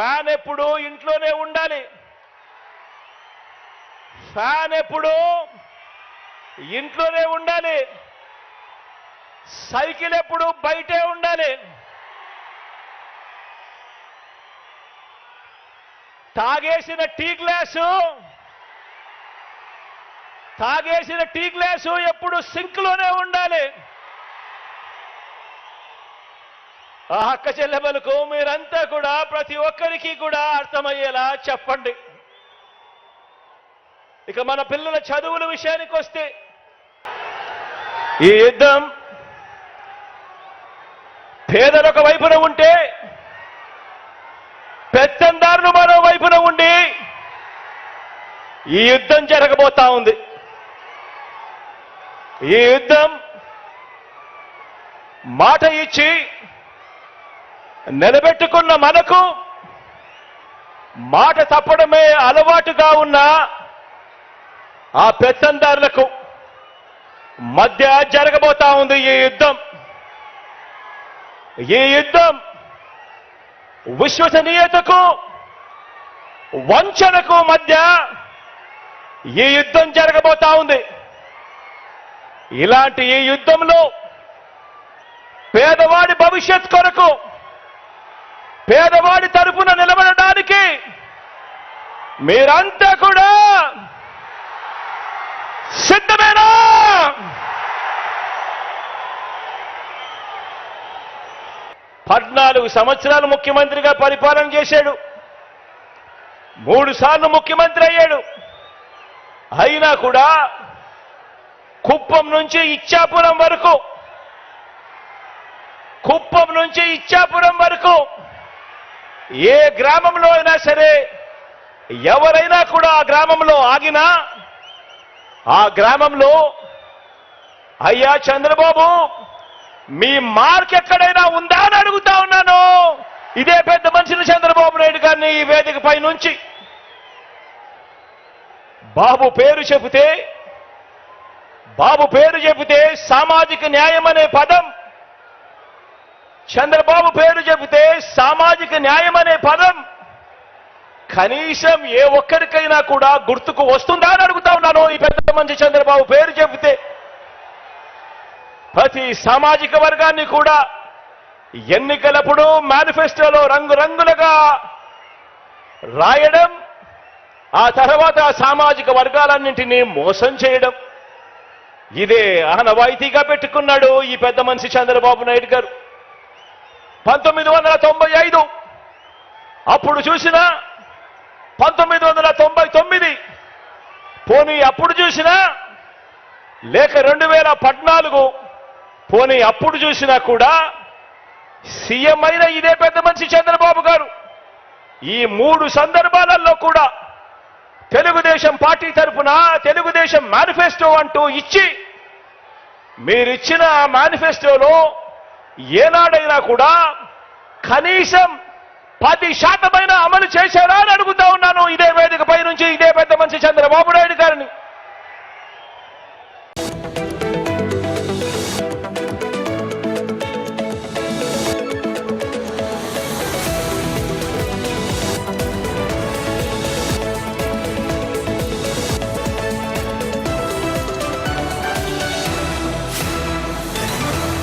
Fan ఎప్పుడు ఇంట్లోనే ఉండాలి. ఫ్యాన్ ఎప్పుడు ఇంట్లోనే ఉండాలి. సైకిల్ ఎప్పుడు బయటే ఉండాలి. తాగేసిన టీ గ్లాసు ఎప్పుడు సింక్లోనే ఉండాలి. ఆ అక్క చెల్లెమ్మలకు మీరంతా కూడా ప్రతి ఒక్కరికి కూడా అర్థమయ్యేలా చెప్పండి. ఇక మన పిల్లల చదువుల విషయానికి వస్తే ఈ యుద్ధం పేదలొక వైపున ఉంటే పెత్తందారులు మరో వైపున ఉండి ఈ యుద్ధం జరగబోతా ఉంది. ఈ యుద్ధం మాట ఇచ్చి నిలబెట్టుకున్న మనకు మాట తప్పడమే అలవాటుగా ఉన్న ఆ పెత్తందారులకు మధ్య జరగబోతా ఉంది ఈ యుద్ధం. ఈ యుద్ధం విశ్వసనీయతకు వంచనకు మధ్య ఈ యుద్ధం జరగబోతా ఉంది. ఇలాంటి ఈ యుద్ధంలో పేదవాడి భవిష్యత్ కొరకు పేదవాడి తరపున నిలబడడానికి మీరంతా కూడా సిద్ధమేనా? పద్నాలుగు సంవత్సరాలు ముఖ్యమంత్రిగా పరిపాలన చేశాడు. 3 సార్లు ముఖ్యమంత్రి అయ్యాడు. అయినా కూడా కుప్పం నుంచి ఇచ్చాపురం వరకు ఏ గ్రామంలో అయినా సరే ఎవరైనా కూడా ఆ గ్రామంలో ఆగినా ఆ గ్రామంలో అయ్యా చంద్రబాబు మీ మార్క్ ఎక్కడైనా ఉందా అని అడుగుతా ఉన్నాను. ఇదే పెద్ద మనిషిని చంద్రబాబు నాయుడు గారిని ఈ వేదికపై నుంచి బాబు పేరు చెబితే సామాజిక న్యాయం అనే పదం, చంద్రబాబు పేరు చెబితే సామాజిక న్యాయం అనే పదం కనీసం ఏ ఒక్కరికైనా కూడా గుర్తుకు వస్తుందా అని అడుగుతా ఉన్నాను. ఈ పెద్ద మనిషి చంద్రబాబు పేరు చెబితే ప్రతి సామాజిక వర్గాన్ని కూడా ఎన్నికలప్పుడు మేనిఫెస్టోలో రంగురంగులుగా రాయడం, ఆ తర్వాత సామాజిక వర్గాలన్నింటినీ మోసం చేయడం, ఇదే ఆనవాయితీగా పెట్టుకున్నాడు ఈ పెద్ద మనిషి చంద్రబాబు నాయుడు గారు. 1995 అప్పుడు చూసినా, 1999 పోనీ అప్పుడు చూసినా, లేక 2014 పోనీ అప్పుడు చూసినా కూడా సీఎం అయిన ఇదే పెద్ద మనిషి చంద్రబాబు గారు ఈ 3 సందర్భాలలో కూడా తెలుగుదేశం పార్టీ తరఫున తెలుగుదేశం మేనిఫెస్టో అంటూ ఇచ్చి మీరిచ్చిన మేనిఫెస్టోలో ఏనాడైనా కూడా కనీసం 10% అమలు చేశారా అని అడుగుతా ఉన్నాను ఇదే వేదికపై నుంచి ఇదే పెద్ద మనిషి చంద్రబాబు నాయుడు గారిని.